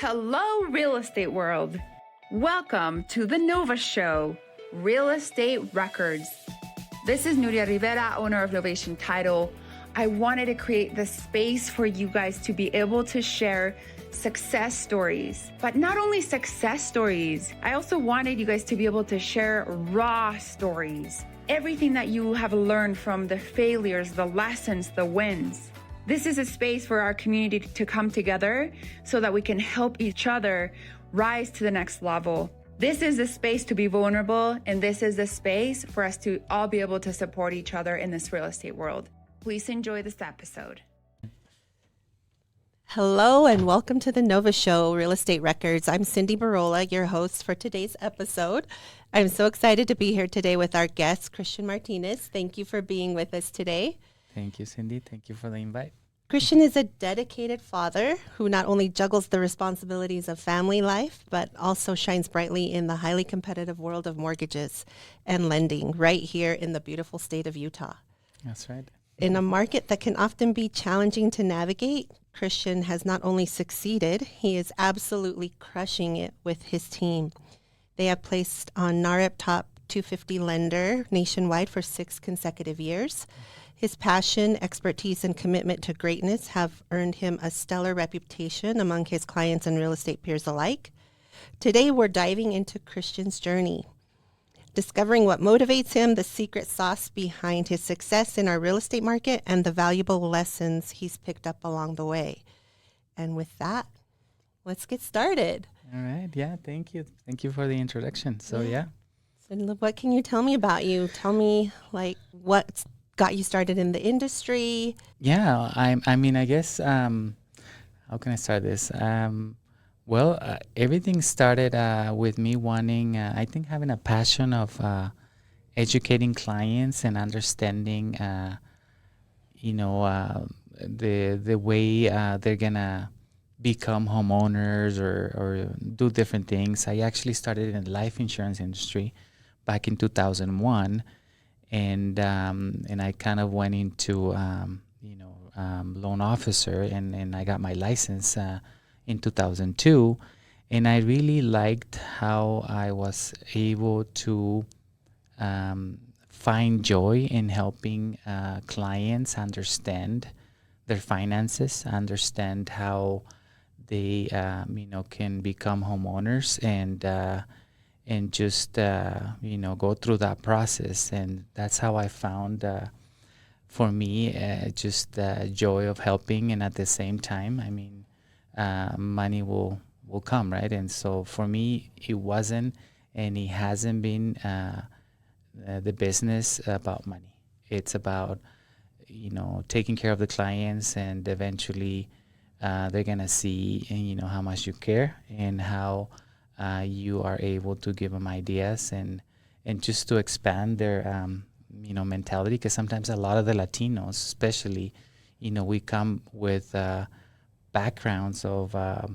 Hello, real estate world. Welcome to the Nova Show, Real Estate Records. This is Nuria Rivera, owner of Novation Title. I wanted to create the space for you guys to be able to share success stories, but not only success stories. I also wanted you guys to be able to share raw stories. Everything that you have learned from the failures, the lessons, the wins. This is a space for our community to come together so that we can help each other rise to the next level. This is the space to be vulnerable, and this is the space for us to all be able to support each other in this real estate world. Please enjoy this episode. Hello and welcome to the Nova Show, Real Estate Records. I'm Cyndi Burrola, your host for today's episode. I'm so excited to be here today with our guest, Christian Martinez. Thank you for being with us today. Thank you, Cyndi. Thank you for the invite. Christian is a dedicated father who not only juggles the responsibilities of family life, but also shines brightly in the highly competitive world of mortgages and lending right here in the beautiful state of Utah. That's right. In a market that can often be challenging to navigate, Christian has not only succeeded, he is absolutely crushing it with his team. They have placed on NAREP Top 250 lender nationwide for 6 consecutive years. His passion, expertise, and commitment to greatness have earned him a stellar reputation among his clients and real estate peers alike. Today, we're diving into Christian's journey, discovering what motivates him, the secret sauce behind his success in our real estate market, and the valuable lessons he's picked up along the way. And with that, let's get started. All right. Yeah. Thank you. Thank you for the introduction. So, yeah. So what can you tell me about you? Tell me, what got you started in the industry? Yeah. I guess, how can I start this? Everything started with me wanting, having a passion of educating clients and understanding, the way they're going to become homeowners or do different things. I actually started in the life insurance industry back in 2001. And I kind of went into, loan officer, and I got my license in 2002. And I really liked how I was able to find joy in helping clients understand their finances, understand how they, can become homeowners and just, go through that process. And that's how I found, for me, just the joy of helping. And at the same time, money will come, right? And so for me, it wasn't, and it hasn't been the business about money. It's about, taking care of the clients, and eventually they're going to see, how much you care and how you are able to give them ideas and just to expand their, mentality. Because sometimes a lot of the Latinos, especially, we come with backgrounds of, I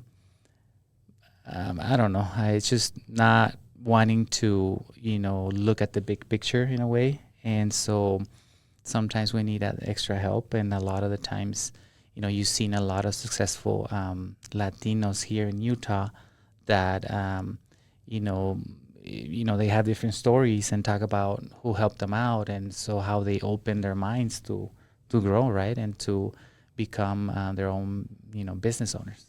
don't know, it's just not wanting to, look at the big picture in a way. And so sometimes we need that extra help. And a lot of the times, you've seen a lot of successful Latinos here in Utah that, they have different stories and talk about who helped them out. And so how they open their minds to grow, right? And to become their own, business owners.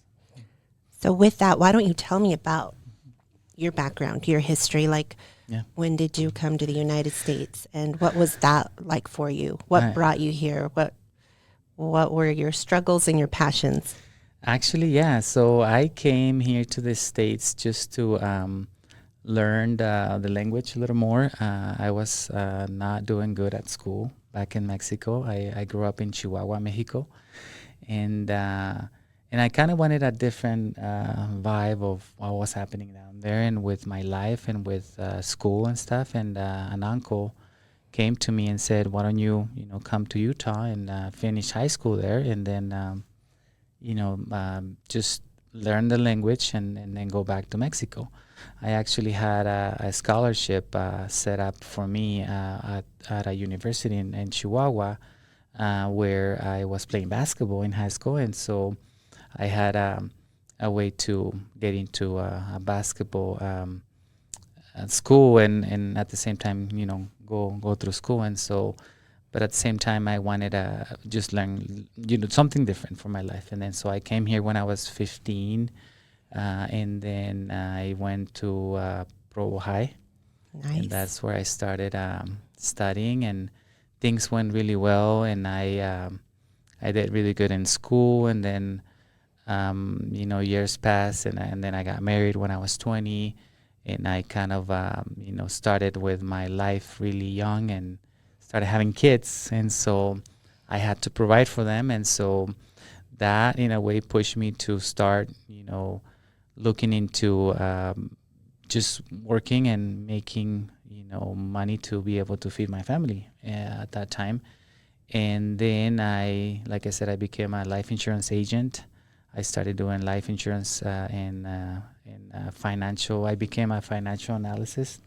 So with that, why don't you tell me about your background, your history? When did you come to the United States, and what was that like for you? What brought you here? What were your struggles and your passions? Actually, yeah. So I came here to the States just to learn the language a little more. I was not doing good at school back in Mexico. I grew up in Chihuahua, Mexico. And I kind of wanted a different vibe of what was happening down there and with my life and with school and stuff. And an uncle came to me and said, why don't you, come to Utah and finish high school there, and then just learn the language and then go back to Mexico. I actually had a scholarship set up for me at a university in Chihuahua where I was playing basketball in high school. And so I had a way to get into a basketball at school, and at the same time, go through school. And so, but at the same time, I wanted to just learn, something different for my life. And then so I came here when I was 15, and then I went to Provo High. Nice. And that's where I started studying, and things went really well, and I did really good in school. And then years passed, and then I got married when I was 20, and I kind of started with my life really young and started having kids, and so I had to provide for them. And so that in a way pushed me to start looking into just working and making money to be able to feed my family at that time. And then like I said, I became a life insurance agent. I started doing life insurance and financial. I became a financial analyst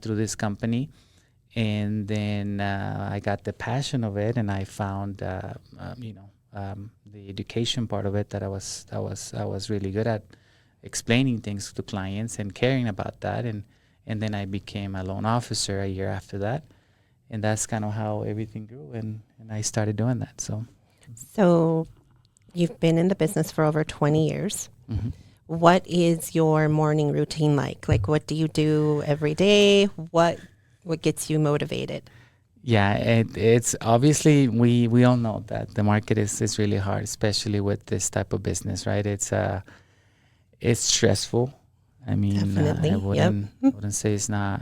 through this company, and then I got the passion of it, and I found the education part of it that I was really good at, explaining things to clients and caring about that. And then I became a loan officer a year after that, and that's kind of how everything grew, and I started doing that. So you've been in the business for over 20 years. Mm-hmm. What is your morning routine like? Like, what do you do every day? What gets you motivated? Yeah, it's obviously we all know that the market is really hard, especially with this type of business, right? It's stressful. I mean, Definitely. I wouldn't say it's not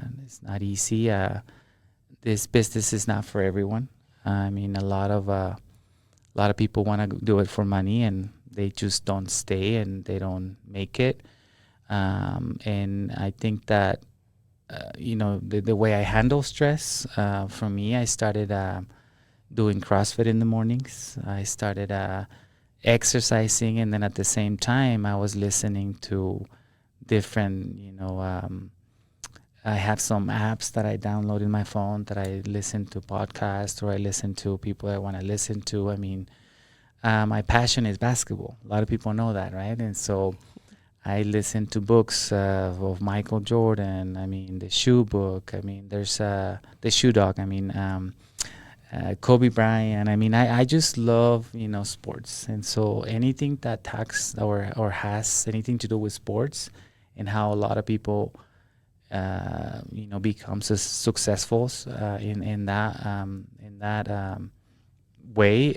easy. This business is not for everyone. I mean, a lot of people want to do it for money, and they just don't stay, and they don't make it. And I think that the way I handle stress, for me, I started doing CrossFit in the mornings. I started exercising, and then at the same time I was listening to different I have some apps that I download in my phone that I listen to podcasts, or I listen to people I want to listen to. I mean, my passion is basketball. A lot of people know that, right? And so I listen to books of Michael Jordan. I mean, the Shoe Book. I mean, there's the Shoe Dog. I mean, Kobe Bryant. I mean, I just love sports, and so anything that talks or has anything to do with sports and how a lot of people become successful in that way.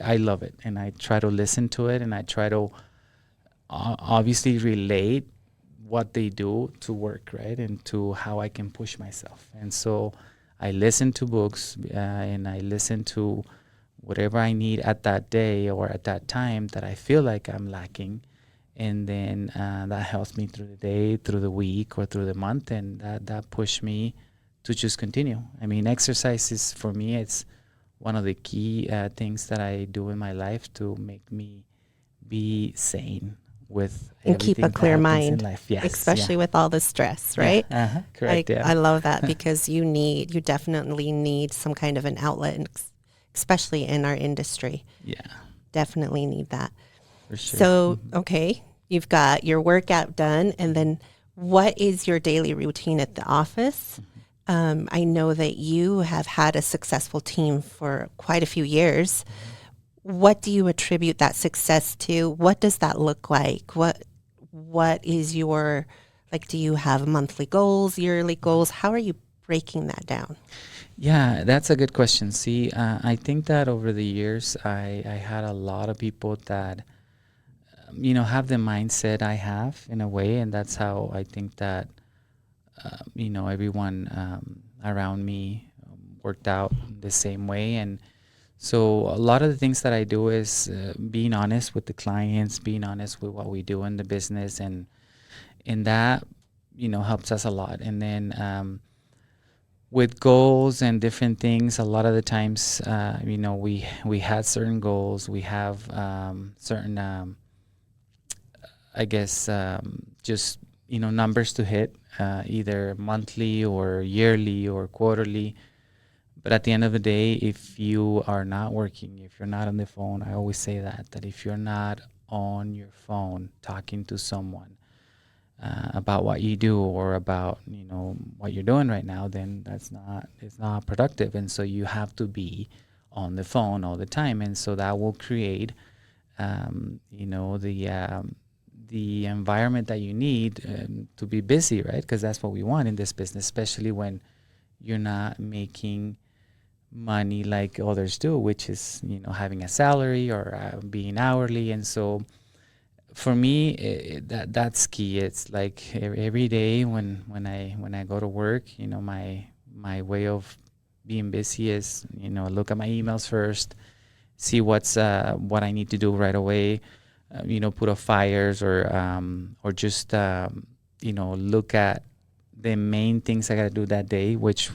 I love it, and I try to listen to it, and I try to obviously relate what they do to work, right, and to how I can push myself. And so I listen to books, and I listen to whatever I need at that day or at that time that I feel like I'm lacking, and then that helps me through the day, through the week, or through the month, and that pushed me to just continue. I mean, exercise is, for me, it's one of the key things that I do in my life to make me be sane with and keep a clear mind, yes, especially with all the stress, right? Yeah. Correct. I love that because you definitely need some kind of an outlet, especially in our industry. Yeah, definitely need that. For sure. So, okay, you've got your workout done, and then what is your daily routine at the office? I know that you have had a successful team for quite a few years. What do you attribute that success to? What does that look like? What is your, like, do you have monthly goals, yearly goals? How are you breaking that down? Yeah, that's a good question. See, I think that over the years, I had a lot of people that, have the mindset I have in a way, and that's how I think that, everyone around me worked out the same way. And so a lot of the things that I do is being honest with the clients, being honest with what we do in the business, and that, helps us a lot. And then with goals and different things, a lot of the times, we had certain goals. We have certain, just, numbers to hit, either monthly or yearly or quarterly. But at the end of the day, if you are not working, if you're not on the phone, I always say that if you're not on your phone talking to someone about what you do or about what you're doing right now, then it's not productive. And so you have to be on the phone all the time, and so that will create the environment that you need to be busy, right? Because that's what we want in this business, especially when you're not making money like others do, which is having a salary or being hourly. And so for me, that's key. It's like every day when I go to work, my way of being busy is look at my emails first, see what I need to do right away, put off fires or just look at the main things I got to do that day, which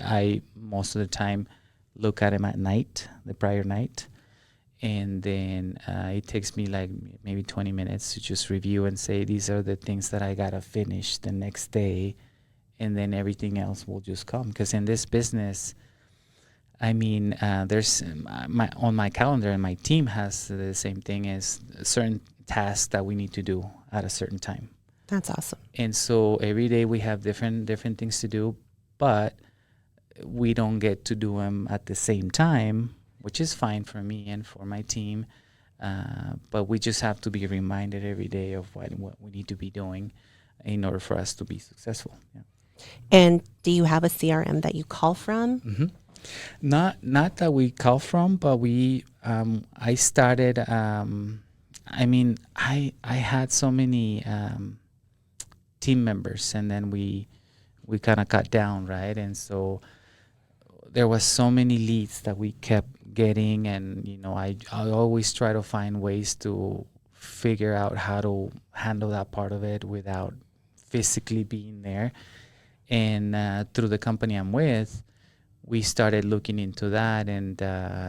I most of the time look at them at night, the prior night. And then it takes me like maybe 20 minutes to just review and say, these are the things that I got to finish the next day. And then everything else will just come. Because in this business, I mean, there's on my calendar, and my team has the same thing as certain tasks that we need to do at a certain time. That's awesome. And so every day we have different things to do, but we don't get to do them at the same time, which is fine for me and for my team. But we just have to be reminded every day of what we need to be doing in order for us to be successful. Yeah. And do you have a CRM that you call from? Mm-hmm. Not that we call from, but I started. I had so many team members, and then we kind of cut down, right? And so there was so many leads that we kept getting, and I always try to find ways to figure out how to handle that part of it without physically being there. And through the company I'm with, we started looking into that, and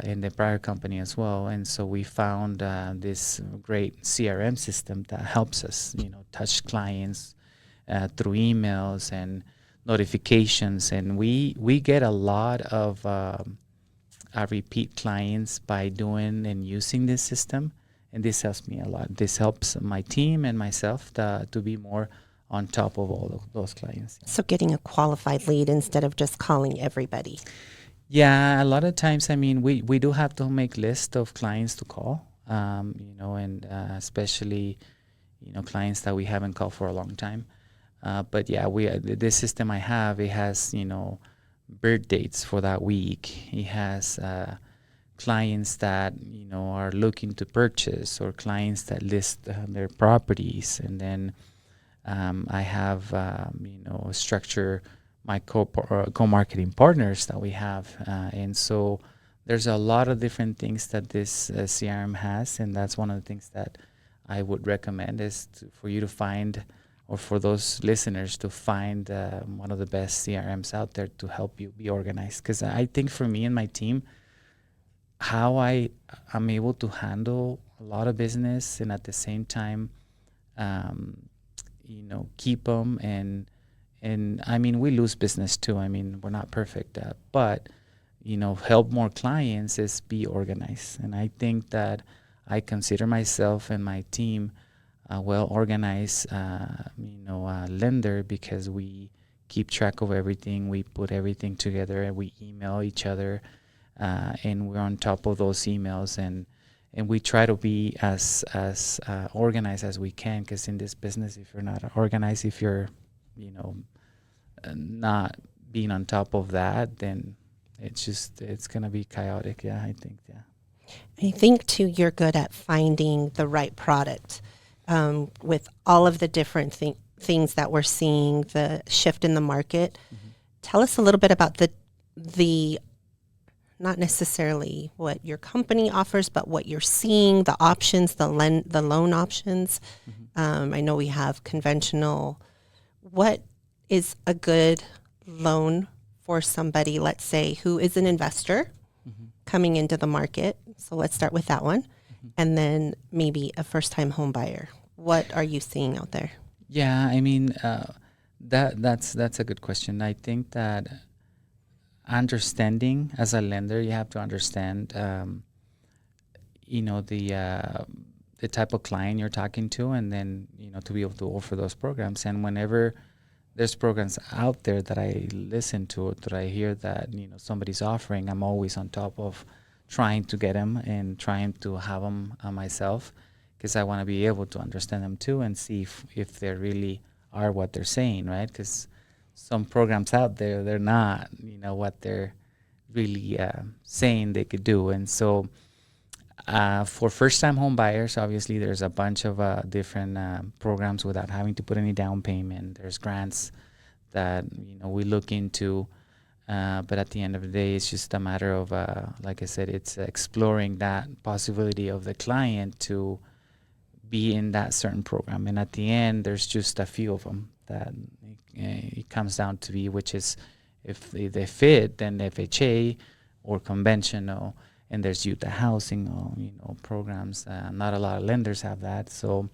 in the prior company as well. And so we found this great CRM system that helps us, touch clients through emails and notifications. And we get a lot of our repeat clients by doing and using this system. And this helps me a lot. This helps my team and myself to be more on top of all of those clients. So getting a qualified lead instead of just calling everybody. Yeah, a lot of times, we do have to make lists of clients to call, and especially, clients that we haven't called for a long time. But yeah, this system I have, it has, birth dates for that week. It has clients that, are looking to purchase, or clients that list their properties. And then I have, structure my co-marketing partners that we have. And so there's a lot of different things that this CRM has. And that's one of the things that I would recommend is for you to find, or for those listeners to find one of the best CRMs out there to help you be organized. Because I think for me and my team, how I'm able to handle a lot of business and at the same time, keep them and we lose business too. We're not perfect, but help more clients is be organized. And I think that I consider myself and my team a well-organized, lender, because we keep track of everything. We put everything together, and we email each other, and we're on top of those emails, and we try to be as organized as we can, because in this business, if you're not organized, if you're, not being on top of that, then it's going to be chaotic. Yeah, I think, yeah. I think, too, you're good at finding the right product. With all of the different things that we're seeing, the shift in the market. Mm-hmm. Tell us a little bit about the not necessarily what your company offers, but what you're seeing, the options, the loan options. Mm-hmm. I know we have conventional. What is a good loan for somebody, let's say, who is an investor mm-hmm. coming into the market? So let's start with that one. Mm-hmm. And then maybe a first-time home buyer. What are you seeing out there? Yeah, that's a good question. I think that understanding, as a lender, you have to understand, the type of client you're talking to, and then, to be able to offer those programs. And whenever there's programs out there that I listen to, that I hear that, somebody's offering, I'm always on top of trying to get them and trying to have them myself, because I want to be able to understand them too and see if they really are what they're saying, right? Because some programs out there, they're not, what they're really saying they could do. And so for first-time home buyers, obviously there's a bunch of different programs without having to put any down payment. There's grants that we look into, but at the end of the day, it's just a matter of, like I said, it's exploring that possibility of the client to be in that certain program. And at the end, there's just a few of them that it comes down to be, which is if they fit, then FHA or conventional. And there's youth housing, programs. Not a lot of lenders have that, so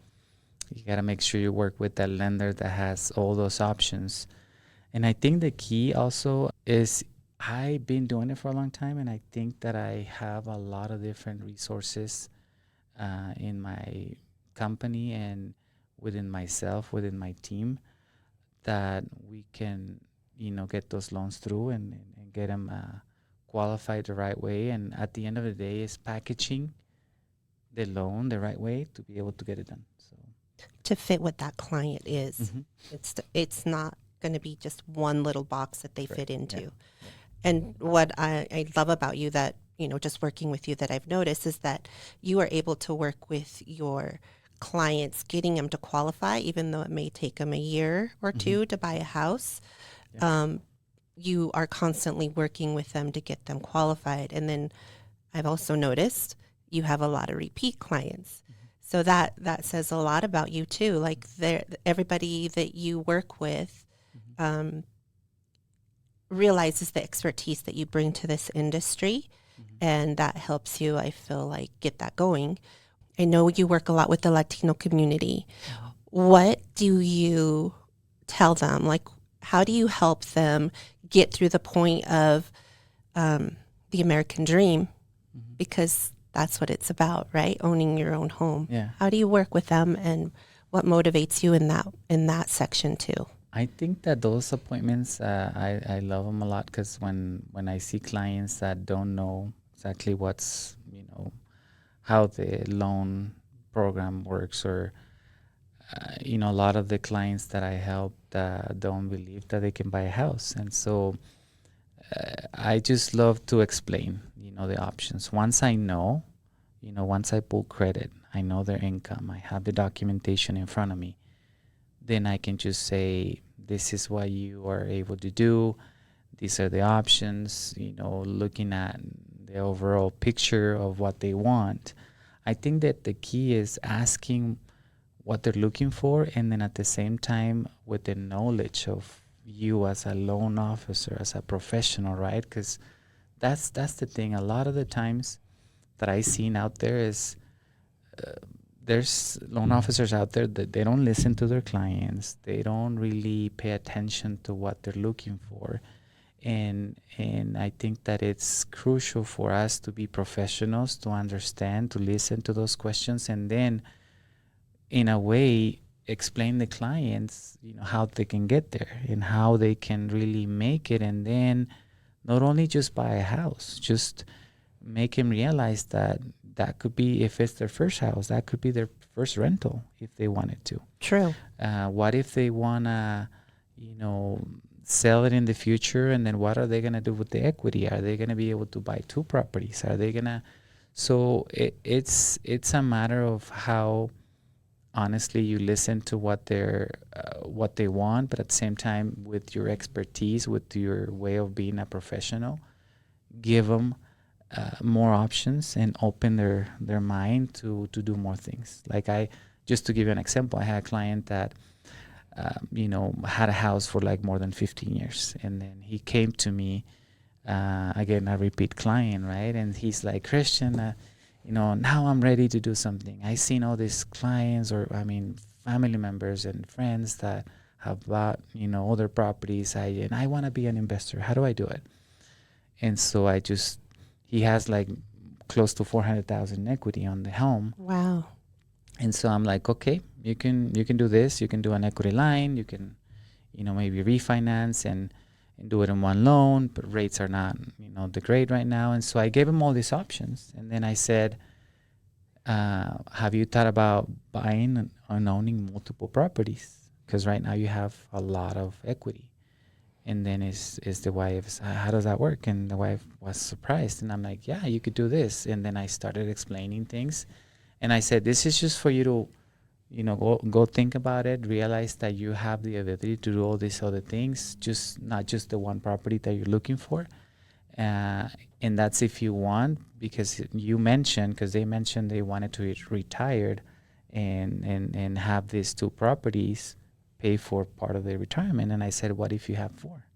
you got to make sure you work with that lender that has all those options. And I think the key also is I've been doing it for a long time, and I think that I have a lot of different resources in my company and within myself, within my team, that we can, get those loans through and get them qualified the right way. And at the end of the day, is packaging the loan the right way to be able to get it done. So To fit what that client is. Mm-hmm. It's not going to be just one little box that they fit into. Yeah. And what I love about you that, just working with you that I've noticed is that you are able to work with your clients, getting them to qualify, even though it may take them a year or two to buy a house. Yeah. You are constantly working with them to get them qualified. And then I've also noticed you have a lot of repeat clients. So that says a lot about you too. Like everybody that you work with realizes the expertise that you bring to this industry, and that helps you, I feel like, get that going. I know you work a lot with the Latino community. What do you tell them? Like, how do you help them get through the point of the American dream? Because that's what it's about, right? Owning your own home. Yeah. How do you work with them, and what motivates you in that section too? I think that those appointments, I love them a lot, because when I see clients that don't know exactly what's, how the loan program works, or, a lot of the clients that I help don't believe that they can buy a house. And so I just love to explain, the options. Once I know, once I pull credit, I know their income, I have the documentation in front of me, then I can just say, this is what you are able to do. These are the options, looking at the overall picture of what they want. I think that the key is asking what they're looking for, and then at the same time with the knowledge of you as a loan officer, as a professional, right? Because that's the thing. A lot of the times that I seen out there is there's loan officers out there that they don't listen to their clients. They don't really pay attention to what they're looking for. And I think that it's crucial for us to be professionals, to understand, to listen to those questions, and then in a way explain the clients, how they can get there and how they can really make it. And then not only just buy a house, just make them realize that could be, if it's their first house, that could be their first rental if they wanted to. True. What if they want to, sell it in the future, and then what are they going to do with the equity? Are they going to be able to buy 2 properties? Are they going to? So it's a matter of how honestly you listen to what they want, but at the same time, with your expertise, with your way of being a professional, give them more options and open their mind to do more things. Like just to give you an example, I had a client that had a house for like more than 15 years. And then he came to me, again, a repeat client, right? And he's like, Christian, now I'm ready to do something. I seen all these clients, family members and friends that have bought, other properties. And I want to be an investor. How do I do it? And so he has like close to 400,000 equity on the home. Wow. And so I'm like, okay, you can do this. You can do an equity line. You can, maybe refinance and do it in one loan, but rates are not, the great right now. And so I gave him all these options. And then I said, have you thought about buying and owning multiple properties? Because right now you have a lot of equity. And then is the wife, how does that work? And the wife was surprised. And I'm like, yeah, you could do this. And then I started explaining things. And I said, this is just for you to, go think about it, realize that you have the ability to do all these other things, just not just the one property that you're looking for. And that's if you want, because they mentioned they wanted to get retired and have these two properties pay for part of their retirement. And I said, what if you have four?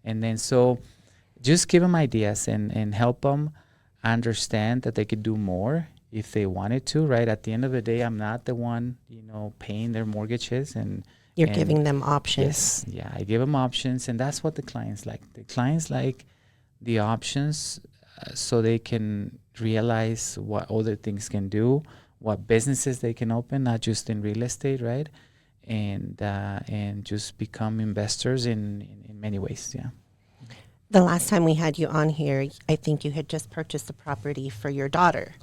And then so just give them ideas and help them understand that they could do more if they wanted to, right? At the end of the day, I'm not the one, paying their mortgages. And You're giving them options. Yes, yeah, I give them options. And that's what the clients like. The clients like the options so they can realize what other things can do, what businesses they can open, not just in real estate, right? And just become investors in many ways, yeah. The last time we had you on here, I think you had just purchased a property for your daughter.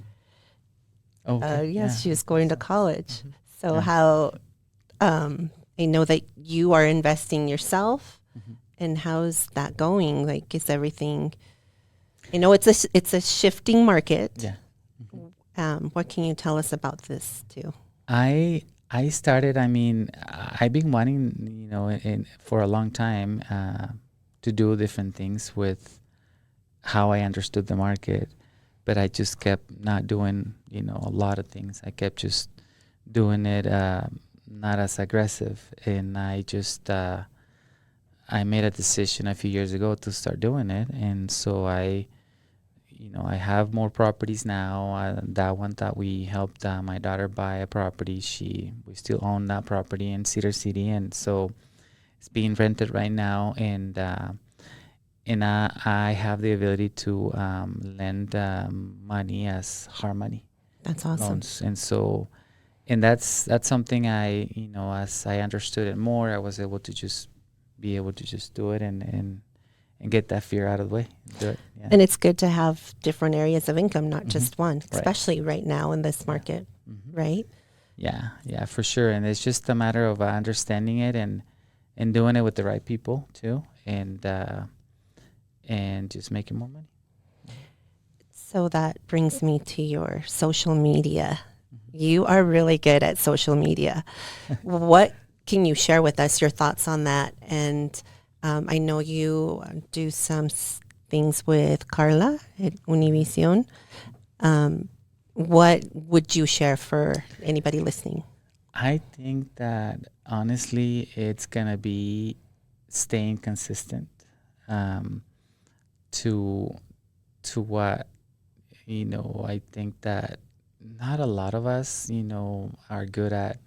Oh, okay. Yes, she was going to college. Mm-hmm. So Yeah. how, I know that you are investing yourself, Mm-hmm. and how's that going? Like, is everything, I know it's a shifting market. Yeah. What can you tell us about this too? I started, I've been wanting, for a long time to do different things with how I understood the market, but I just kept not doing, a lot of things. I kept just doing it not as aggressive, and I made a decision a few years ago to start doing it, and so I have more properties now. That one that we helped my daughter buy a property, we still own that property in Cedar City, and so it's being rented right now. And I have the ability to lend money as hard money That's awesome. loans, and that's something as I understood it more, I was able to just do it and get that fear out of the way. Do it. Yeah. And it's good to have different areas of income, not just one, Right. especially right now in this market, right? Yeah, for sure. And it's just a matter of understanding it and doing it with the right people too, and just making more money. So that brings me to your social media. You are really good at social media. What can you share with us, your thoughts on that? And I know you do some things with Carla at Univision. What would you share for anybody listening? I think that honestly, it's gonna be staying consistent to what I think that not a lot of us are good at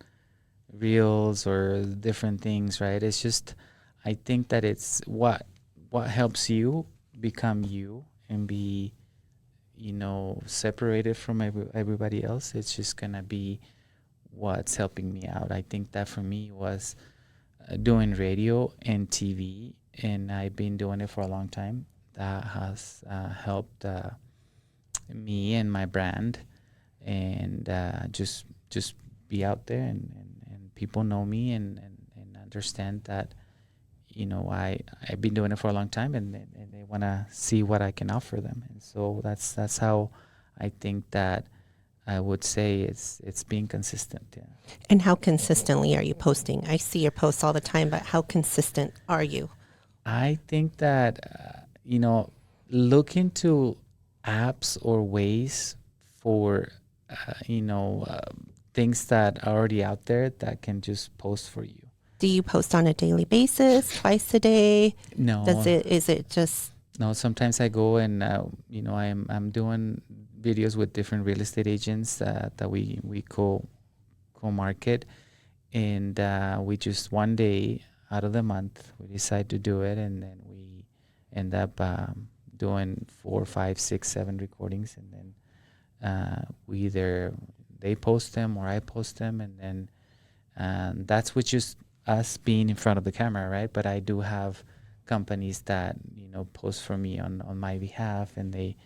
reels or different things, right? It's just I think that it's what helps you become you and be separated from everybody else. It's just gonna be what's helping me out. I think that for me was doing radio and TV, and I've been doing it for a long time. That has helped me and my brand, and just be out there, and people know me and understand that I've been doing it for a long time, and they want to see what I can offer them. And so that's how I think that I would say it's being consistent. Yeah. And how consistently are you posting? I see your posts all the time, but how consistent are you? I think that look into apps or ways for things that are already out there that can just post for you. Do you post on a daily basis, twice a day? No. Is it just? No, sometimes I go and I'm doing videos with different real estate agents that we co-market, and we just one day out of the month we decide to do it, and then we end up doing 4, 5, 6, 7 recordings, and then we either they post them or I post them, and then that's with just us being in front of the camera, right? But I do have companies that post for me on my behalf, and they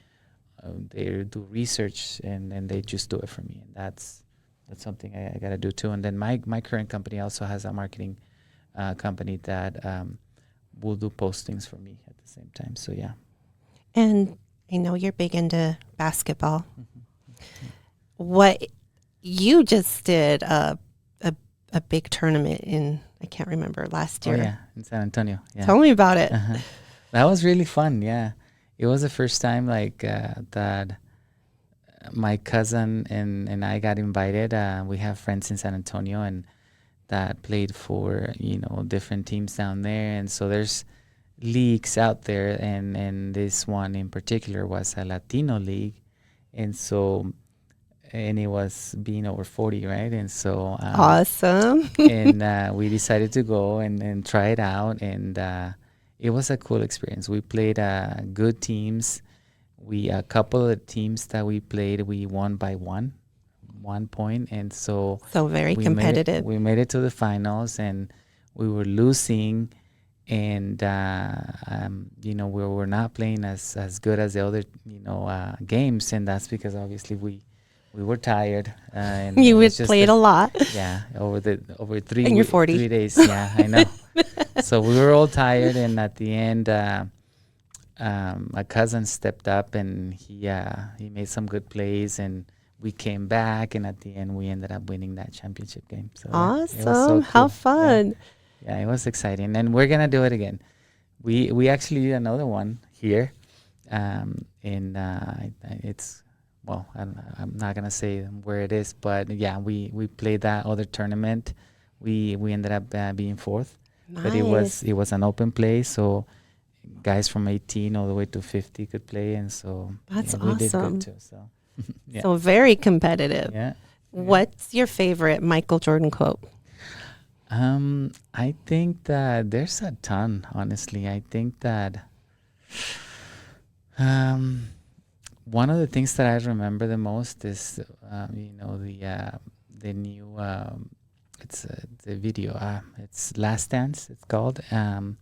do research, and then they just do it for me, and that's something I got to do too. And then my current company also has a marketing company that will do postings for me at the same time. So yeah. And I know you're big into basketball. What you just did a big tournament in, I can't remember, last year. Oh yeah, in San Antonio. Yeah. Tell me about it. That was really fun. Yeah, it was the first time that my cousin and I got invited. We have friends in San Antonio and that played for different teams down there, and so there's leagues out there, and this one in particular was a Latino league, and it was being over 40, right? And so awesome. and we decided to go and try it out, and it was a cool experience. We played good teams. A couple of teams that we played, we won by 1 point, and so very competitive. We made it to the finals, and we were losing, and we were not playing as good as the other games, and that's because obviously we were tired. And you played a lot. Yeah, over 3 and you're 40. 3 days. Yeah, I know. So we were all tired, and at the end, my cousin stepped up, and he made some good plays, and we came back, and at the end we ended up winning that championship game. So awesome. It was so cool. How fun. Yeah, it was exciting, and we're gonna do it again. We actually did another one here, it's, well, I'm not gonna say where it is, but yeah, we played that other tournament. We ended up being fourth. Nice. But it was an open play, so guys from 18 all the way to 50 could play, and so that's we did awesome. good too. So yeah. So very competitive. Yeah. What's your favorite Michael Jordan quote? I think that there's a ton, honestly. I think that one of the things that I remember the most is the new it's the video. It's Last Dance, it's called. And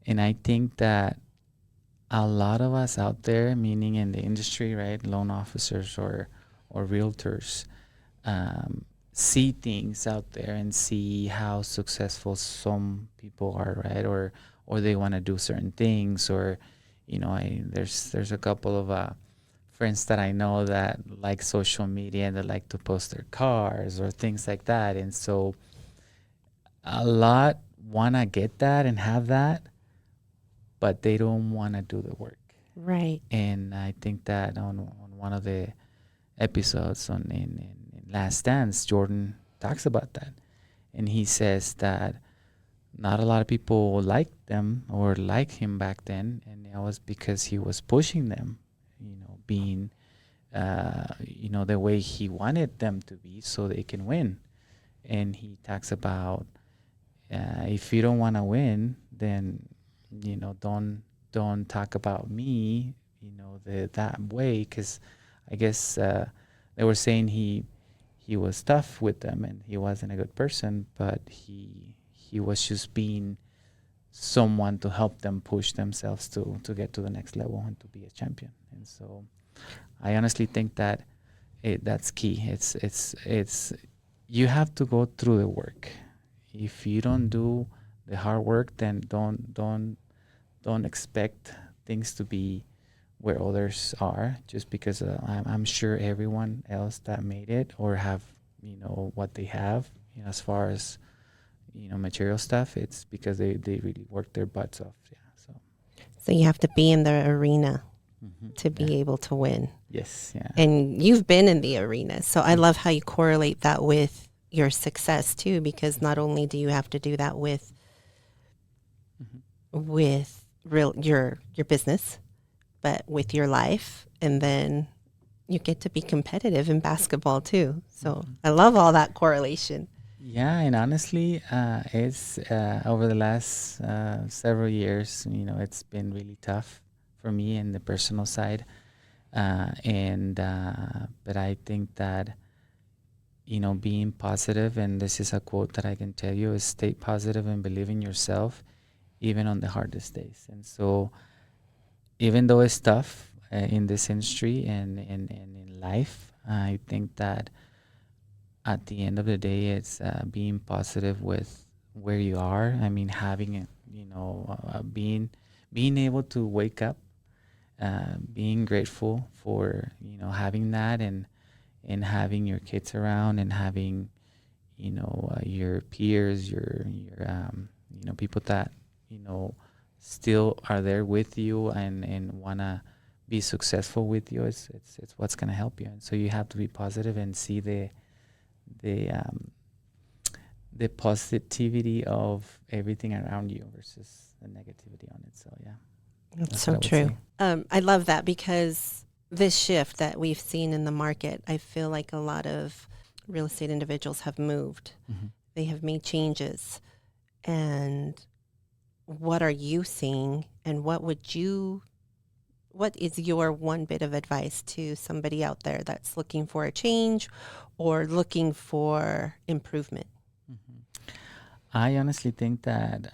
I think that a lot of us out there, meaning in the industry, right, loan officers or realtors, see things out there and see how successful some people are, right, or they want to do certain things, or there's a couple of friends that I know that like social media and they like to post their cars or things like that, and so a lot want to get that and have that, but they don't want to do the work. Right. And I think that on one of the episodes in Last Dance, Jordan talks about that. And he says that not a lot of people liked them or like him back then, and it was because he was pushing them, being the way he wanted them to be so they can win. And he talks about if you don't want to win, then don't talk about me that way, because I guess they were saying he was tough with them and he wasn't a good person, but he was just being someone to help them push themselves to get to the next level and to be a champion. And so I honestly think that that's key. It's you have to go through the work. If you don't do the hard work, then don't expect things to be where others are, just because I'm sure everyone else that made it or have what they have as far as material stuff, it's because they really worked their butts off. So you have to be in the arena to be able to win. Yes. Yeah. And you've been in the arena, so I love how you correlate that with your success too, because not only do you have to do that with your business, but with your life, and then you get to be competitive in basketball too. So I love all that correlation. Yeah, and honestly, it's over the last several years, it's been really tough for me in the personal side, but I think that being positive. And this is a quote that I can tell you is stay positive and believe in yourself, even on the hardest days. And so even though it's tough in this industry and in life, I think that at the end of the day, it's being positive with where you are. I mean, having it, being able to wake up, being grateful for having that, and having your kids around, and having your peers, your people that still are there with you and wanna be successful with you. It's what's gonna help you. And so you have to be positive and see the the positivity of everything around you versus the negativity on it. So yeah, That's so true. I love that, because this shift that we've seen in the market, I feel like a lot of real estate individuals have moved. Mm-hmm. They have made changes. And what are you seeing, and what is your one bit of advice to somebody out there that's looking for a change or looking for improvement? Mm-hmm. I honestly think that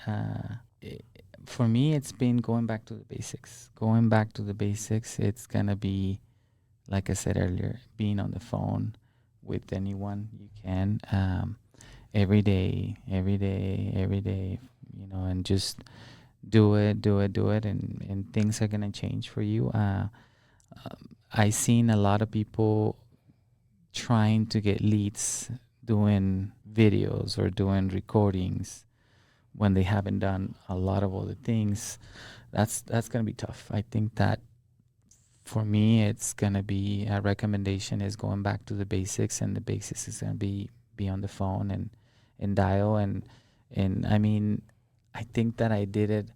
for me, it's been going back to the basics. Going back to the basics, it's going to be, like I said earlier, being on the phone with anyone you can, every day, and just do it, and things are going to change for you. I seen a lot of people trying to get leads doing videos or doing recordings when they haven't done a lot of other things. That's going to be tough. I think that for me, it's going to be a recommendation is going back to the basics, and the basics is going to be on the phone and dial. And I mean, I think that I did it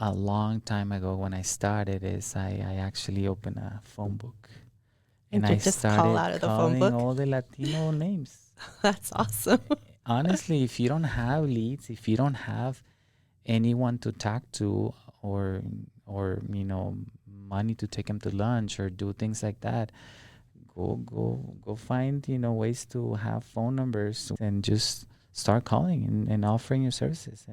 a long time ago when I started. Is I actually opened a phone book, and I just started call out of the phone calling book. all the Latino names. That's awesome. Honestly, if you don't have leads, if you don't have anyone to talk to, or money to take them to lunch or do things like that, go find ways to have phone numbers and just start calling and offering your services.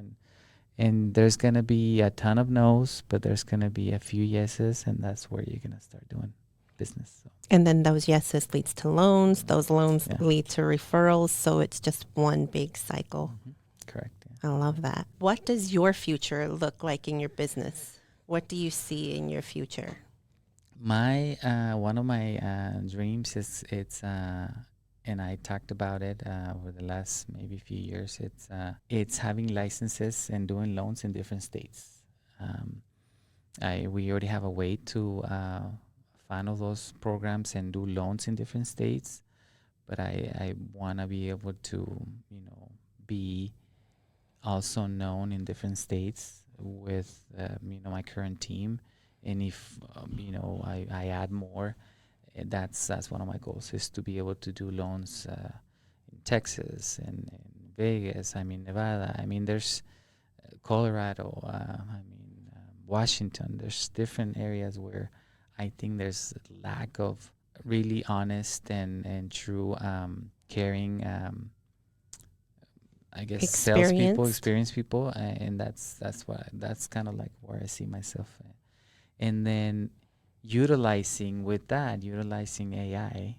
And there's gonna be a ton of no's, but there's gonna be a few yeses, and that's where you're gonna start doing business. So. And then those yeses leads to loans. Those loans Yeah. lead to referrals. So it's just one big cycle. Mm-hmm. Correct. Yeah. I love that. What does your future look like in your business? What do you see in your future? My one of my dreams is and I talked about it over the last maybe few years. It's having licenses and doing loans in different states. We already have a way to funnel those programs and do loans in different states, but I want to be able to be also known in different states with my current team. And if I add more, that's one of my goals, is to be able to do loans in Texas and in Vegas. I mean, Nevada. I mean, there's Colorado. Washington. There's different areas where I think there's a lack of really honest and true caring. I guess salespeople, experienced people, and that's kind of like where I see myself. And then utilizing AI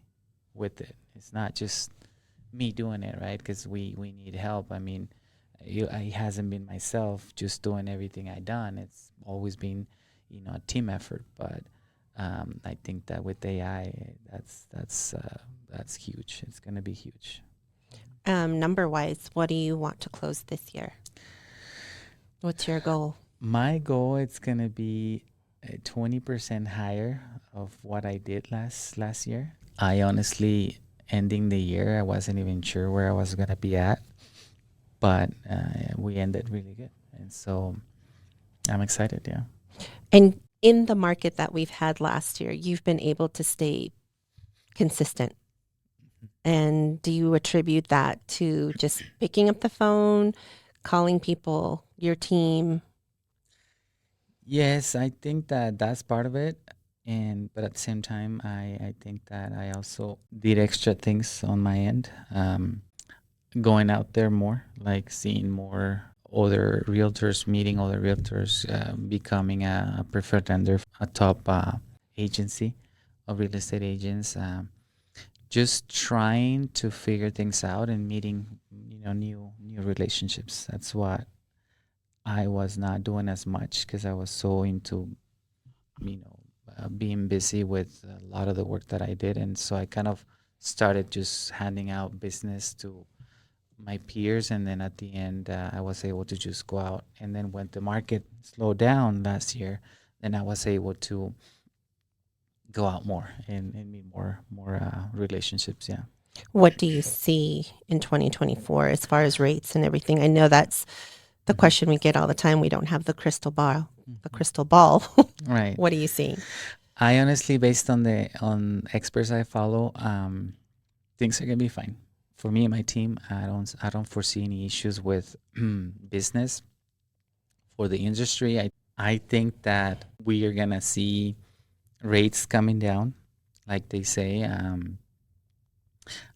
with it. It's not just me doing it, right? Because we need help. I mean, it hasn't been myself just doing everything I done. It's always been, a team effort. But I think that with AI, that's huge. It's going to be huge. Number-wise, what do you want to close this year? What's your goal? My goal, it's going to be 20% higher of what I did last year. I honestly, ending the year, I wasn't even sure where I was going to be at, but we ended really good. And so I'm excited, yeah. And in the market that we've had last year, you've been able to stay consistent. And do you attribute that to just picking up the phone, calling people, your team? Yes, I think that that's part of it. But at the same time, I think that I also did extra things on my end, going out there more, like seeing more other realtors, meeting other realtors, becoming a preferred lender, a top agency of real estate agents. Just trying to figure things out and meeting, new relationships. That's what I was not doing as much because I was so into, being busy with a lot of the work that I did, and so I kind of started just handing out business to my peers, and then at the end, I was able to just go out. And then when the market slowed down last year, then I was able to go out more and meet more relationships. Yeah. What do you see in 2024 as far as rates and everything? I know that's the question we get all the time. We don't have the crystal ball. The crystal ball. Right. What are you seeing? I honestly, based on the experts I follow, things are gonna be fine for me and my team. I don't foresee any issues with business for the industry. I think that we are gonna see rates coming down, like they say.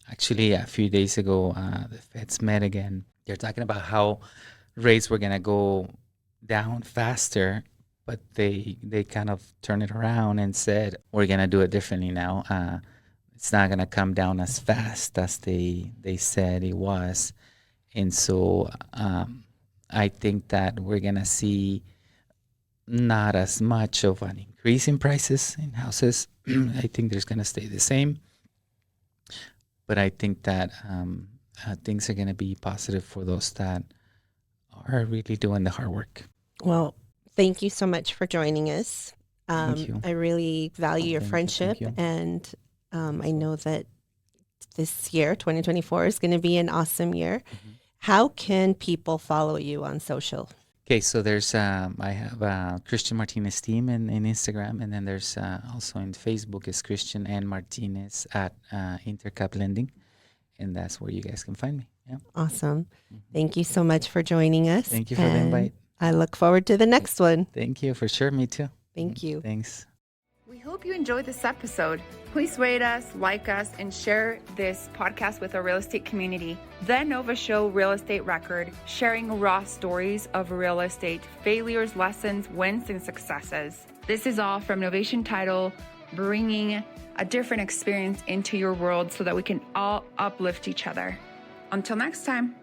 Actually, a few days ago, the Feds met again. They're talking about how rates were gonna go down faster, but they kind of turned it around and said we're gonna do it differently now. It's not gonna come down as fast as they said it was, and so I think that we're gonna see not as much of an increase in prices in houses. I think there's gonna stay the same, but I think that things are gonna be positive for those that are really doing the hard work. Well, thank you so much for joining us. Thank you. I really value your Thank you, friendship, thank you. and I know that this year, 2024, is going to be an awesome year. How can people follow you on social? Okay, so there's I have Christian Martinez team in Instagram, and then there's also in Facebook is Christian and Martinez at Intercap Lending, and that's where you guys can find me. Yeah. Awesome. Thank you so much for joining us. Thank you for the invite. I look forward to the next one. Thank you for sure. Me too. Thank you. Thanks. We hope you enjoyed this episode. Please rate us, like us, and share this podcast with our real estate community. The Nova Show Real Estate Record, sharing raw stories of real estate, failures, lessons, wins, and successes. This is all from Novation Title, bringing a different experience into your world so that we can all uplift each other. Until next time.